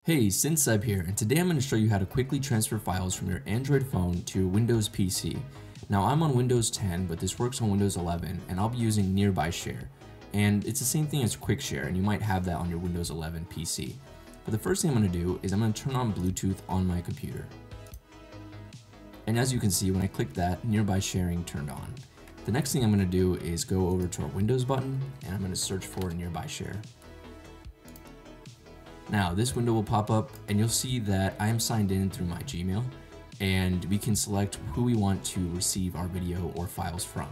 Hey, Sinseb here, and today I'm going to show you how to quickly transfer files from your Android phone to your Windows PC. Now I'm on Windows 10, but this works on Windows 11, and I'll be using Nearby Share. And it's the same thing as Quick Share, and you might have that on your Windows 11 PC. But the first thing I'm going to do is I'm going to turn on Bluetooth on my computer. And as you can see, when I click that, Nearby Sharing turned on. The next thing I'm going to do is go over to our Windows button, and I'm going to search for Nearby Share. Now this window will pop up and you'll see that I am signed in through my Gmail, and we can select who we want to receive our video or files from.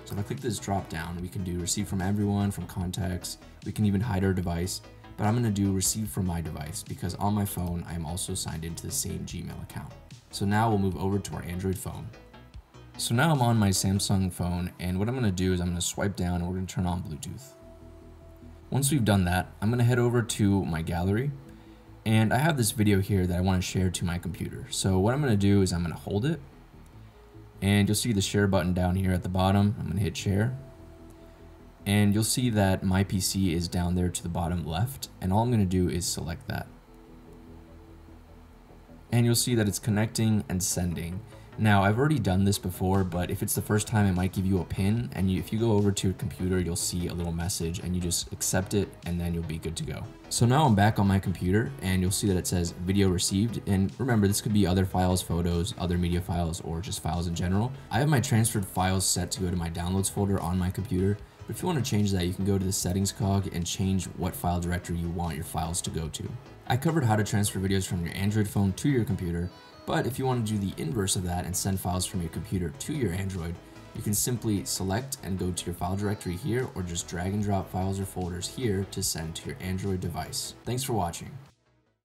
So if I click this drop down, we can do receive from everyone, from contacts, we can even hide our device, but I'm going to do receive from my device because on my phone I am also signed into the same Gmail account. So now we'll move over to our Android phone. So now I'm on my Samsung phone, and what I'm going to do is I'm going to swipe down and we're going to turn on Bluetooth. Once we've done that, I'm going to head over to my gallery, and I have this video here that I want to share to my computer. So what I'm going to do is I'm going to hold it, and you'll see the share button down here at the bottom. I'm going to hit share, and you'll see that my PC is down there to the bottom left, and all I'm going to do is select that. And you'll see that it's connecting and sending. Now, I've already done this before, but if it's the first time, it might give you a PIN, and if you go over to your computer, you'll see a little message, and you just accept it, and then you'll be good to go. So now I'm back on my computer, and you'll see that it says video received, and remember, this could be other files, photos, other media files, or just files in general. I have my transferred files set to go to my downloads folder on my computer, but if you want to change that, you can go to the settings cog and change what file directory you want your files to go to. I covered how to transfer videos from your Android phone to your computer, but if you want to do the inverse of that and send files from your computer to your Android, you can simply select and go to your file directory here, or just drag and drop files or folders here to send to your Android device. Thanks for watching.